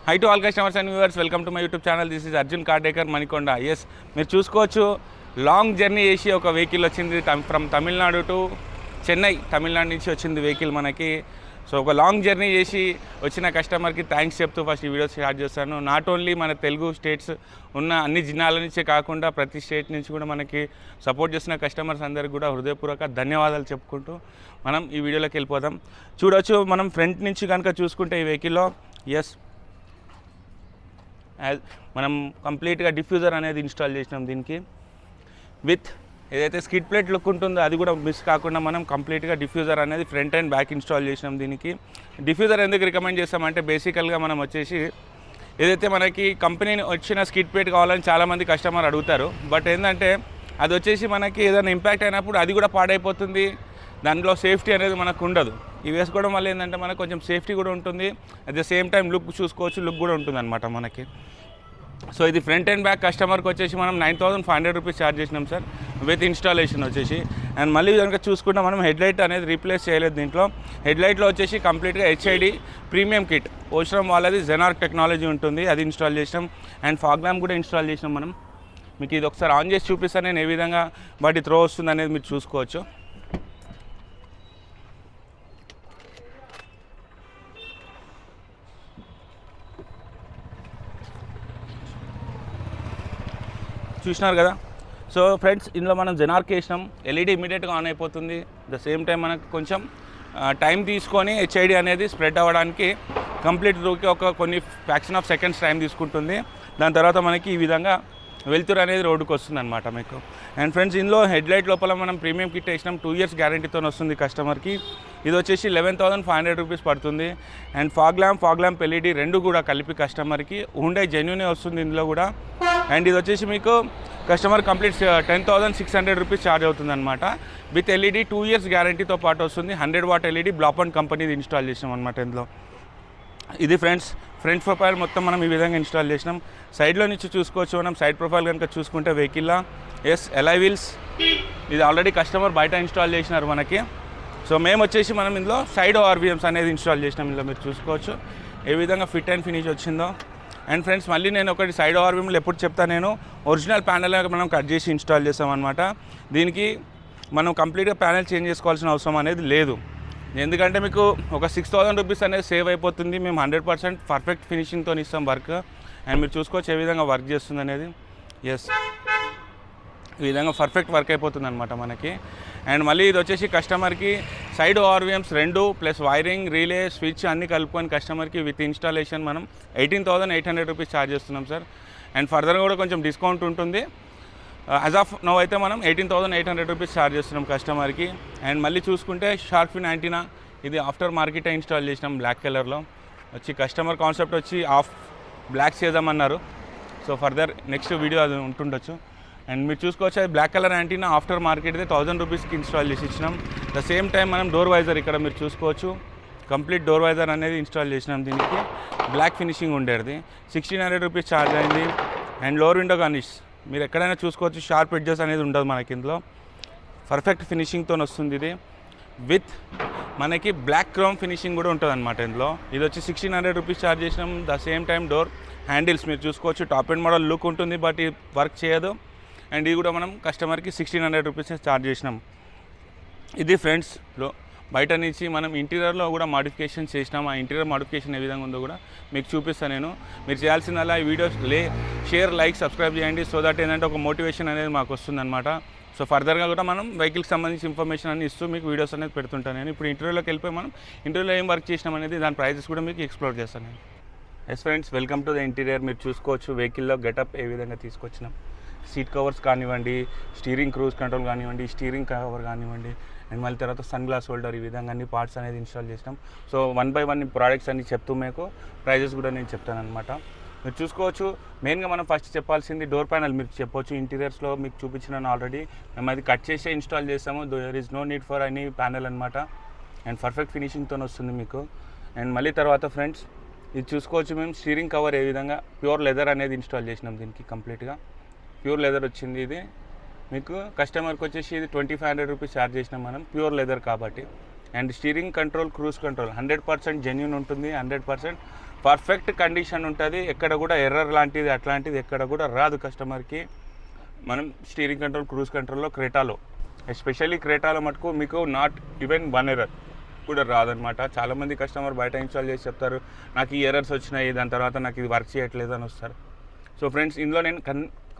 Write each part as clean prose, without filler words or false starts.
Hi to all customers and viewers, welcome to my YouTube channel. This is Arjun Cardecor Manikonda. Yes, మీరు చూసుకోవచ్చు long journey చేసి ఒక vehicle వచ్చింది from Tamil Nadu to Chennai. Tamil Nadu నుంచి వచ్చింది vehicle మనకి. సో ఒక లాంగ్ జర్నీ చేసి వచ్చిన కస్టమర్కి థ్యాంక్స్ చెప్తూ ఫస్ట్ ఈ వీడియో స్టార్ట్ చేస్తాను. నాట్ ఓన్లీ మన తెలుగు స్టేట్స్ ఉన్న అన్ని జిల్లాల నుంచే కాకుండా ప్రతి స్టేట్ నుంచి కూడా మనకి సపోర్ట్ చేసిన కస్టమర్స్ అందరికీ కూడా హృదయపూర్వక ధన్యవాదాలు చెప్పుకుంటూ మనం ఈ వీడియోలోకి వెళ్ళిపోదాం. చూడవచ్చు మనం ఫ్రంట్ నుంచి కనుక చూసుకుంటే ఈ వెహికల్లో ఎస్ మనం కంప్లీట్గా డిఫ్యూజర్ అనేది ఇన్స్టాల్ చేసినాం దీనికి. విత్ ఏదైతే స్కిడ్ ప్లేట్ లుక్ ఉంటుందో అది కూడా మిస్ కాకుండా మనం కంప్లీట్గా డిఫ్యూజర్ అనేది ఫ్రంట్ అండ్ బ్యాక్ ఇన్స్టాల్ చేసినాం దీనికి. డిఫ్యూజర్ ఎందుకు రికమెండ్ చేస్తామంటే బేసికల్గా మనం వచ్చేసి ఏదైతే మనకి కంపెనీ వచ్చిన స్కిడ్ ప్లేట్ కావాలని చాలామంది కస్టమర్ అడుగుతారు. బట్ ఏంటంటే అది వచ్చేసి మనకి ఏదైనా ఇంపాక్ట్ అయినప్పుడు అది కూడా పాడైపోతుంది, దాంట్లో సేఫ్టీ అనేది మనకు ఉండదు. ఇవి వేసుకోవడం వల్ల ఏంటంటే మనకు కొంచెం సేఫ్టీ కూడా ఉంటుంది, at the same time look చూసుకోవచ్చు, లుక్ కూడా ఉంటుంది అనమాట మనకి. సో ఇది ఫ్రంట్ అండ్ బ్యాక్ కస్టమర్కి వచ్చేసి మనం 9,500 రూపీస్ ఛార్జ్ చేసినాం సార్ విత్ ఇన్స్టాలేషన్ వచ్చేసి. అండ్ మళ్ళీ కనుక చూసుకుంటే మనం హెడ్లైట్ అనేది రీప్లేస్ చేయలేదు దీంట్లో. హెడ్లైట్లో వచ్చేసి కంప్లీట్గా HID ప్రీమియం కిట్ ఓషరం వాళ్ళది జెనార్క్ టెక్నాలజీ ఉంటుంది, అది ఇన్స్టాల్ చేసినాం. అండ్ ఫాగ్ ల్యాంప్ కూడా ఇన్స్టాల్ చేసినాం మనం. మీకు ఇది ఒకసారి ఆన్ చేసి చూపిస్తాను నేను ఏ విధంగా వాటి త్రో వస్తుంది అనేది మీరు చూసుకోవచ్చు. చూసినారు కదా. సో ఫ్రెండ్స్, ఇందులో మనం జెనార్క్ వేసినాం, LED ఇమీడియట్గా ఆన్ అయిపోతుంది. ద సేమ్ టైం మనకు కొంచెం టైం తీసుకొని HID అనేది స్ప్రెడ్ అవ్వడానికి కంప్లీట్ రూకి ఒక కొన్ని ఫ్రాక్షన్ ఆఫ్ సెకండ్స్ టైం తీసుకుంటుంది. దాని తర్వాత మనకి ఈ విధంగా వెళ్తురు అనేది రోడ్డుకు వస్తుంది అనమాట మీకు. అండ్ ఫ్రెండ్స్, ఇందులో హెడ్లైట్ లోపల మనం ప్రీమియం కిట్ వేసినాం, 2 years గ్యారంటీతో వస్తుంది కస్టమర్కి. ఇది వచ్చేసి 11,500 రూపీస్ పడుతుంది. అండ్ ఫాగ్ ల్యాంప్ LED రెండు కూడా కలిపి కస్టమర్కి Hyundai జెన్యూనే వస్తుంది ఇందులో కూడా. అండ్ ఇది వచ్చేసి మీకు కస్టమర్ కంప్లీట్ 10,600 రూపీస్ ఛార్జ్ అవుతుంది అనమాట. విత్ LED 2 years గ్యారంటీతో పాటు వస్తుంది. 100 watt LED బ్లాపన్ కంపెనీది ఇన్స్టాల్ చేసినాం అనమాట ఇందులో. ఇది ఫ్రెండ్స్, ఫ్రంట్ ప్రొఫైల్ మొత్తం మనం ఈ విధంగా ఇన్స్టాల్ చేసినాం. సైడ్లో నుంచి చూసుకోవచ్చు మనం. సైడ్ ప్రొఫైల్ కనుక చూసుకుంటే వెహికల్లో ఎస్ ఎలై వీల్స్, ఇది ఆల్రెడీ కస్టమర్ బయట ఇన్స్టాల్ చేసినారు మనకి. సో మేము వచ్చేసి మనం ఇందులో సైడ్ RVMs అనేది ఇన్స్టాల్ చేసినాం. ఇందులో మీరు చూసుకోవచ్చు ఏ విధంగా ఫిట్ అండ్ ఫినిష్ వచ్చిందో. అండ్ ఫ్రెండ్స్, మళ్ళీ నేను ఒకటి సైడ్ RVMలు ఎప్పుడు చెప్తా, నేను ఒరిజినల్ ప్యానెల్ మనం కట్ చేసి ఇన్స్టాల్ చేస్తామన్నమాట. దీనికి మనం కంప్లీట్గా ప్యానెల్ చేంజ్ చేసుకోవాల్సిన అవసరం అనేది లేదు, ఎందుకంటే మీకు ఒక 6,000 రూపీస్ అనేది సేవ్ అయిపోతుంది. మేము 100% పర్ఫెక్ట్ ఫినిషింగ్తో ఇస్తాం వర్క్. అండ్ మీరు చూసుకోవచ్చు ఏ విధంగా వర్క్ చేస్తుంది అనేది. ఎస్, ఈ విధంగా పర్ఫెక్ట్ వర్క్ అయిపోతుంది అనమాట మనకి. అండ్ మళ్ళీ ఇది వచ్చేసి కస్టమర్కి side RVMs 2 plus wiring, relay, switch అన్నీ కలుపుకొని కస్టమర్కి విత్ ఇన్స్టాలేషన్ మనం 18,800 రూపీస్ ఛార్జ్ చేస్తున్నాం సార్. అండ్ ఫర్దర్గా కూడా కొంచెం డిస్కౌంట్ ఉంటుంది. యాజ్ ఆఫ్ నో అయితే మనం 18,800 రూపీస్ ఛార్జ్ చేస్తున్నాం కస్టమర్కి. అండ్ మళ్ళీ చూసుకుంటే షార్క్ ఫిన్ యాంటీనా, ఇది ఆఫ్టర్ మార్కెటే ఇన్స్టాల్ చేసినాం బ్లాక్ కలర్లో. వచ్చి కస్టమర్ కాన్సెప్ట్ వచ్చి బ్లాక్ చేద్దామన్నారు. సో ఫర్దర్ నెక్స్ట్ వీడియో అది ఉంటుండొచ్చు. అండ్ మీరు చూసుకోవచ్చు అది బ్లాక్ కలర్ యాంటీనా ఆఫ్టర్ మార్కెట్దే 1,000 రూపీస్కి ఇన్స్టాల్ చేసి ఇచ్చినాం. ద సేమ్ టైం మనం డోర్ వైజర్ ఇక్కడ మీరు చూసుకోవచ్చు కంప్లీట్ డోర్ వైజర్ అనేది ఇన్స్టాల్ చేసినాం. దీనికి బ్లాక్ ఫినిషింగ్ ఉండేది, 1,600 రూపీస్ ఛార్జ్ అయింది. అండ్ లోవర్ విండో గార్నిష్ మీరు ఎక్కడైనా చూసుకోవచ్చు, షార్ప్ ఎడ్జెస్ అనేది ఉండదు మనకి ఇందులో. పర్ఫెక్ట్ ఫినిషింగ్తో వస్తుంది ఇది. విత్ మనకి బ్లాక్ క్రోమ్ ఫినిషింగ్ కూడా ఉంటుంది అనమాట ఇందులో. ఇది వచ్చి 1,600 రూపీస్ ఛార్జ్ చేసినాం. The same time door handles మీరు చూసుకోవచ్చు టాప్ అండ్ మోడల్ లుక్ ఉంటుంది, బట్ ఇది వర్క్ చేయదు. అండ్ ఇది కూడా మనం కస్టమర్కి 1,600 రూపీస్ ఛార్జ్ చేసినాం. ఇది ఫ్రెండ్స్లో బయట నుంచి మనం ఇంటీరియర్లో కూడా మాడిఫికేషన్ చేసినాం. ఆ ఇంటీరియర్ మాడిఫికేషన్ ఏ విధంగా ఉందో కూడా మీకు చూపిస్తాను నేను. మీరు చేయాల్సిందల్లా ఈ వీడియోస్ షేర్, లైక్, సబ్స్క్రైబ్ చేయండి. సో దట్ ఏంటంటే ఒక మోటివేషన్ అనేది మాకు వస్తుందన్నమాట. సో ఫర్దర్గా కూడా మనం వెహికల్కి సంబంధించి ఇన్ఫర్మేషన్ అని ఇస్తూ మీకు వీడియోస్ అనేది పెడుతుంటాను నేను. ఇప్పుడు ఇంటర్వ్యూలోకి వెళ్ళిపోయి మనం ఇంటర్వ్యూలో ఏం వర్క్ చేసినాం అనేది దాని ప్రైజెస్ కూడా మీకు ఎక్స్ప్లోర్ చేస్తాను నేను. Yes friends, welcome to the interior. మీరు చూసుకోవచ్చు వెహికల్లో గెటప్ ఏ విధంగా తీసుకొచ్చినాం. సీట్ కవర్స్ కానివ్వండి, స్టీరింగ్ క్రూజ్ కంట్రోల్ కానివ్వండి, స్టీరింగ్ కవర్ కానివ్వండి, అండ్ మళ్ళీ తర్వాత సన్ గ్లాస్ హోల్డర్, ఈ విధంగా అన్ని పార్ట్స్ అనేది ఇన్స్టాల్ చేసినాం. సో 1 by 1 ప్రోడక్ట్స్ అన్ని చెప్తూ మీకు ప్రైజెస్ కూడా నేను చెప్తాను అనమాట. మీరు చూసుకోవచ్చు మెయిన్గా మనం ఫస్ట్ చెప్పాల్సింది డోర్ ప్యానల్. మీరు చెప్పవచ్చు ఇంటీరియర్స్లో మీకు చూపించినాను ఆల్రెడీ, మేము అది కట్ చేసే ఇన్స్టాల్ చేస్తాము. There is no need for any panel అనమాట. అండ్ పర్ఫెక్ట్ ఫినిషింగ్తో వస్తుంది మీకు. అండ్ మళ్ళీ తర్వాత ఫ్రెండ్స్ ఇది చూసుకోవచ్చు మేము స్టీరింగ్ కవర్ ఏ విధంగా ప్యూర్ లెదర్ అనేది ఇన్స్టాల్ చేసినాం. దీనికి కంప్లీట్గా ప్యూర్ లెదర్ వచ్చింది. ఇది మీకు కస్టమర్కి వచ్చేసి ఇది 2,500 రూపీస్ ఛార్జ్ చేసినాం మనం, ప్యూర్ లెదర్ కాబట్టి. And steering control, cruise control 100% genuine ఉంటుంది, 100% పర్ఫెక్ట్ కండిషన్ ఉంటుంది, ఎక్కడ కూడా ఎర్రర్ లాంటిది అట్లాంటిది ఎక్కడ కూడా రాదు కస్టమర్కి. మనం స్టీరింగ్ కంట్రోల్, క్రూజ్ కంట్రోల్లో క్రెటాలో, ఎస్పెషల్లీ క్రెటాలో మటుకు మీకు నాట్ ఈవెన్ 1 ఎర్రర్ కూడా రాదనమాట. చాలామంది కస్టమర్ బయట ఇన్స్టాల్ చేసి చెప్తారు, నాకు ఈ ఎర్రర్స్ వచ్చినాయి, దాని తర్వాత నాకు ఇది వర్క్ చేయట్లేదు అని వస్తారు. సో ఫ్రెండ్స్, ఇందులో నేను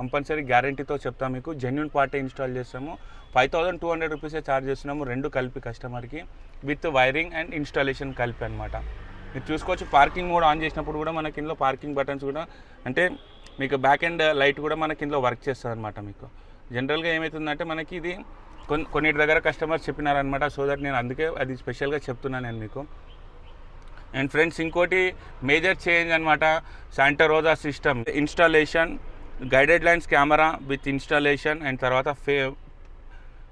కంపల్సరీ గ్యారంటీతో చెప్తాను మీకు, జెన్యూన్ పార్టీ ఇన్స్టాల్ చేస్తాము. 5200 రూపీసే ఛార్జ్ చేస్తున్నాము, 2 కలిపి కస్టమర్కి, విత్ వైరింగ్ అండ్ ఇన్స్టాలేషన్ కలిపి అనమాట. మీరు చూసుకోవచ్చు, పార్కింగ్ మోడ్ ఆన్ చేసినప్పుడు కూడా మనకి ఇందులో పార్కింగ్ బటన్స్ కూడా, అంటే మీకు బ్యాక్ ఎండ్ లైట్ కూడా మనకి ఇందులో వర్క్ చేస్తుంది అనమాట. మీకు జనరల్గా ఏమవుతుందంటే మనకి ఇది కొన్నిటి దగ్గర కస్టమర్స్ చెప్పినారనమాట, సో దట్ నేను అందుకే అది స్పెషల్గా చెప్తున్నాను నేను మీకు. అండ్ ఫ్రెండ్స్, ఇంకోటి మేజర్ చేంజ్ అనమాట, Santa Roja system installation, guided lines camera with installation, and తర్వాత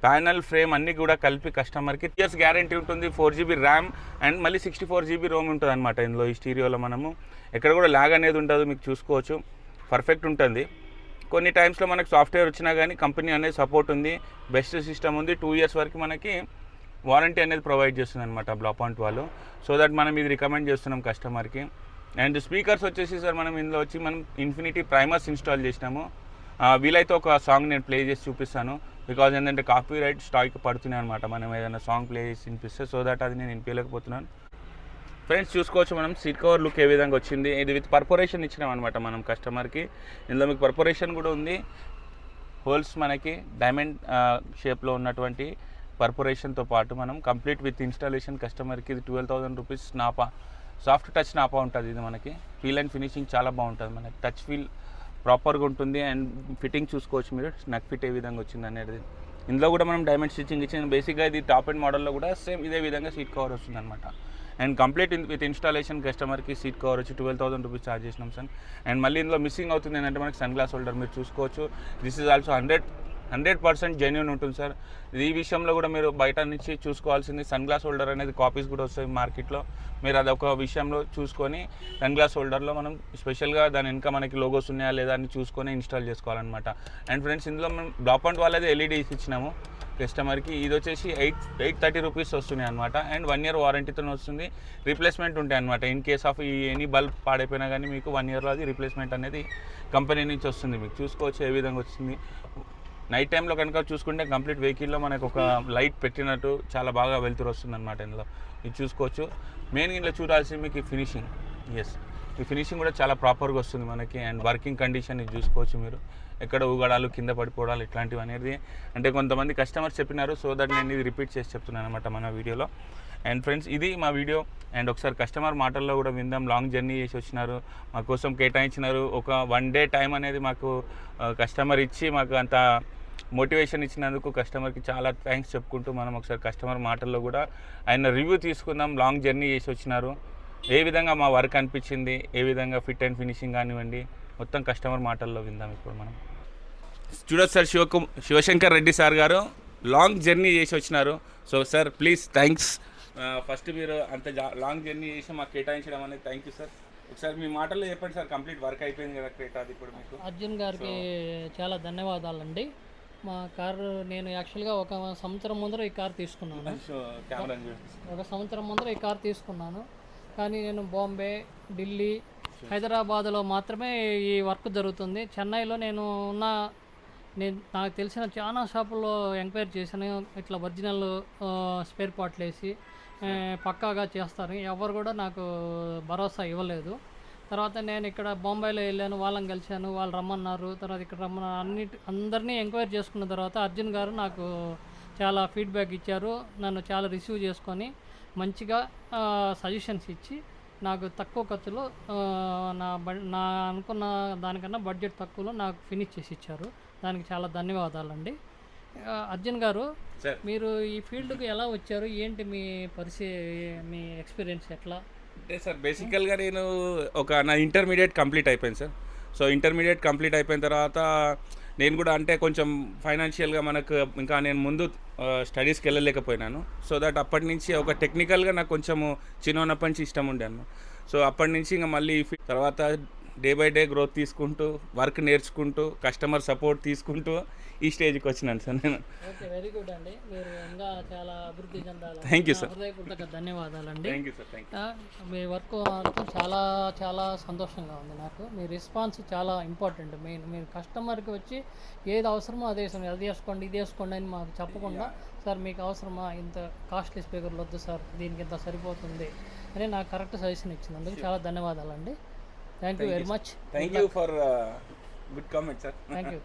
ప్యానల్ ఫ్రేమ్ అన్నీ కూడా కలిపి కస్టమర్కి 3 years గ్యారంటీ ఉంటుంది. 4GB ర్యామ్ అండ్ మళ్ళీ 64GB రోమ్ ఉంటుంది అనమాట ఇందులో. ఈ స్టీరియోలో మనము ఎక్కడ కూడా ల్యాగ్ అనేది ఉండదు, మీకు చూసుకోవచ్చు, పర్ఫెక్ట్ ఉంటుంది. కొన్ని టైమ్స్లో మనకు సాఫ్ట్వేర్ వచ్చినా కానీ కంపెనీ అనేది సపోర్ట్ ఉంది, బెస్ట్ సిస్టమ్ ఉంది. 2 years వరకు మనకి వారంటీ అనేది ప్రొవైడ్ చేస్తుంది అనమాట బ్లా పాయింట్ వాళ్ళు. సో దట్ మనం ఇది రికమెండ్ చేస్తున్నాం కస్టమర్కి. అండ్ స్పీకర్స్ వచ్చేసి సార్, మనం ఇందులో వచ్చి మనం ఇన్ఫినిటీ ప్రైమర్స్ ఇన్స్టాల్ చేసినాము. వీలైతే ఒక సాంగ్ నేను ప్లే చేసి చూపిస్తాను, బికాజ్ ఏంటంటే కాపీ రైట్ స్ట్రైక్ పడుతున్నాయి అనమాట మనం ఏదైనా సాంగ్ ప్లే చేసి వినిపిస్తే. సో దట్ అది నేను వినిపించలేకపోతున్నాను. ఫ్రెండ్స్ చూసుకోవచ్చు, మనం సీట్ కవర్ లుక్ ఏ విధంగా వచ్చింది. ఇది విత్ పర్పొరేషన్ ఇచ్చినాం అనమాట మనం కస్టమర్కి. ఇందులో మీకు పర్పొరేషన్ కూడా ఉంది, హోల్స్ మనకి డైమండ్ షేప్లో ఉన్నటువంటి పర్పొరేషన్తో పాటు మనం కంప్లీట్ విత్ ఇన్స్టాలేషన్ కస్టమర్కి. ఇది 12,000 rupees Napa, soft touch Napa ఉంటుంది. ఇది మనకి ఫీల్ అండ్ ఫినిషింగ్ చాలా బాగుంటుంది, మనకి టచ్ ఫీల్ ప్రాపర్గా ఉంటుంది. అండ్ ఫిట్టింగ్ చూసుకోవచ్చు మీరు, నెక్ ఫిట్ ఏ విధంగా వచ్చింది అనేది. ఇందులో కూడా మనం డైమండ్ స్టిచ్చింగ్ ఇచ్చింది. బేసిక్గా ఇది టాప్ అండ్ మోడల్లో కూడా సేమ్ ఇదే విధంగా సీట్ కవర్ వస్తుంది అనమాట. అండ్ కంప్లీట్ విత్ ఇన్స్టాలేషన్ కస్టమర్కి సీట్ కవర్ వచ్చి 12,000 రూపీస్ ఛార్జ్ చేసినాం సార్. అండ్ మళ్ళీ ఇందులో మిస్సింగ్ అవుతుంది ఏంటంటే మనకి సన్ గ్లాస్ హోల్డర్ మీరు చూసుకోవచ్చు. దిస్ ఈజ్ ఆల్సో 100% జెన్యూన్ ఉంటుంది సార్. ఈ విషయంలో కూడా మీరు బయట నుంచి చూసుకోవాల్సింది, సన్ గ్లాస్ హోల్డర్ అనేది కాపీస్ కూడా వస్తాయి మార్కెట్లో. మీరు అదొక విషయంలో చూసుకొని సన్ గ్లాస్ హోల్డర్లో మనం స్పెషల్గా దాని వెనుక మనకి లోగోస్ ఉన్నాయా లేదా అని చూసుకొని ఇన్స్టాల్ చేసుకోవాలన్నమాట. అండ్ ఫ్రెండ్స్, ఇందులో మనం డ్రాప్ పాయింట్ వాళ్ళది ఎల్ఈడీస్ ఇచ్చినాము కస్టమర్కి. ఇది వచ్చేసి 830 రూపీస్ వస్తున్నాయి అనమాట. అండ్ 1 year వారంటీతో వస్తుంది, రీప్లేస్మెంట్ ఉంటాయి అనమాట. ఇన్ కేస్ ఆఫ్ ఈ ఎనీ బల్బ్ పాడైపోయినా కానీ మీకు 1 yearలో అది రీప్లేస్మెంట్ అనేది కంపెనీ నుంచి వస్తుంది. మీకు చూసుకోవచ్చు ఏ విధంగా వచ్చింది. నైట్ టైంలో కనుక చూసుకుంటే కంప్లీట్ వెహికల్లో మనకు ఒక లైట్ పెట్టినట్టు చాలా బాగా వెళ్తురు వస్తుంది అనమాట ఇందులో. ఇది చూసుకోవచ్చు. మెయిన్ ఇంట్లో చూడాల్సింది మీకు ఈ ఫినిషింగ్. ఎస్, ఈ ఫినిషింగ్ కూడా చాలా ప్రాపర్గా వస్తుంది మనకి. అండ్ వర్కింగ్ కండిషన్ ఇది చూసుకోవచ్చు మీరు, ఎక్కడ ఊగడాలు, కింద పడిపోవడాలు ఇట్లాంటివి అనేది అంటే కొంతమంది కస్టమర్స్ చెప్పినారు. సో దట్ నేను ఇది రిపీట్ చేసి చెప్తున్నాను అనమాట మన వీడియోలో. అండ్ ఫ్రెండ్స్, ఇది మా వీడియో. అండ్ ఒకసారి కస్టమర్ మాటల్లో కూడా విందాం. లాంగ్ జర్నీ చేసి వచ్చినారు, మా కోసం కేటాయించినారు. ఒక 1 day టైం అనేది మాకు కస్టమర్ ఇచ్చి మాకు అంత మోటివేషన్ ఇచ్చినందుకు కస్టమర్కి చాలా థ్యాంక్స్ చెప్పుకుంటూ మనం ఒకసారి కస్టమర్ మాటల్లో కూడా ఆయన రివ్యూ తీసుకుందాం. లాంగ్ జర్నీ చేసి వచ్చినారు, ఏ విధంగా మా వర్క్ అనిపించింది, ఏ విధంగా ఫిట్ అండ్ ఫినిషింగ్ కానివ్వండి, మొత్తం కస్టమర్ మాటల్లో విందాం ఇప్పుడు మనం. చూడొచ్చు సార్, శివశంకర్ రెడ్డి సార్ గారు లాంగ్ జర్నీ చేసి వచ్చినారు. So sir please thanks. First మీరు అంత లాంగ్ జర్నీ చేసి మాకు కేటాయించడం అనేది థ్యాంక్ యూ సార్. ఒకసారి మీ మాటల్లో చెప్పండి సార్, కంప్లీట్ వర్క్ అయిపోయింది కదా క్రెటా, అది ఇప్పుడు మీకు. అర్జున్ గారికి చాలా ధన్యవాదాలండి. మా కారు నేను యాక్చువల్గా 1 సంవత్సరం ముందర ఈ కారు తీసుకున్నాను. 1 సంవత్సరం ముందర ఈ కారు తీసుకున్నాను, కానీ నేను బాంబే, ఢిల్లీ, హైదరాబాద్లో మాత్రమే ఈ వర్క్ జరుగుతుంది. చెన్నైలో నేను నాకు తెలిసిన చాలా షాపుల్లో ఎంక్వైరీ చేశాను. ఇట్లా ఒరిజినల్ స్పేర్ పార్ట్లు వేసి పక్కాగా చేస్తారు, ఎవరు కూడా నాకు భరోసా ఇవ్వలేదు. తర్వాత నేను ఇక్కడ బొంబాయిలో వెళ్ళాను, వాళ్ళని కలిశాను, వాళ్ళు రమ్మన్నారు. తర్వాత ఇక్కడ అందరినీ ఎంక్వైరీ చేసుకున్న తర్వాత అర్జున్ గారు నాకు చాలా ఫీడ్బ్యాక్ ఇచ్చారు. నన్ను చాలా రిసీవ్ చేసుకొని మంచిగా సజెషన్స్ ఇచ్చి నాకు తక్కువ ఖర్చులో నా అనుకున్న దానికన్నా బడ్జెట్ తక్కువలో నాకు ఫినిష్ చేసి ఇచ్చారు. దానికి చాలా ధన్యవాదాలండి. అర్జున్ గారు, మీరు ఈ ఫీల్డ్కి ఎలా వచ్చారు, ఏంటి మీ మీ ఎక్స్పీరియన్స్ ఎట్లా? అంటే సార్ బేసికల్గా నేను నా ఇంటర్మీడియట్ కంప్లీట్ అయిపోయింది సార్. సో ఇంటర్మీడియట్ కంప్లీట్ అయిపోయిన తర్వాత నేను కూడా అంటే కొంచెం ఫైనాన్షియల్గా మనకు ఇంకా నేను ముందు స్టడీస్కి వెళ్ళలేకపోయినాను. సో దట్ అప్పటి నుంచి ఒక టెక్నికల్గా నాకు కొంచెము చిన్నప్పటి నుంచి ఇష్టం ఉండే అన్న. సో అప్పటి నుంచి ఇంకా మళ్ళీ తర్వాత డే బై డే గ్రోత్ తీసుకుంటూ వర్క్ నేర్చుకుంటూ కస్టమర్ సపోర్ట్ తీసుకుంటూ ఈ స్టేజ్కి వచ్చినాను సార్ నేను. ఓకే, వెరీ గుడ్ అండి. మీరు ఇంకా చాలా అభివృద్ధి చెందాలి. Thank you sir. హృదయపూర్వక ధన్యవాదాలండి. Thank you sir. Thank you. Me work మాత్రం చాలా చాలా సంతోషంగా ఉంది నాకు. మీ రెస్పాన్స్ చాలా ఇంపార్టెంట్. మెయిన్ మీరు కస్టమర్కి వచ్చి ఏది అవసరమో అదే అది వేసుకోండి ఇది వేసుకోండి అని మాకు చెప్పకుండా, సార్ మీకు అవసరమా, ఇంత కాస్ట్లీ స్పీకర్లు వద్దు సార్, దీనికి ఇంత సరిపోతుంది అని నాకు కరెక్ట్ సజెషన్ ఇచ్చినందుకు చాలా ధన్యవాదాలండి. Thank you very much. Thank you for good comment sir. Thank you.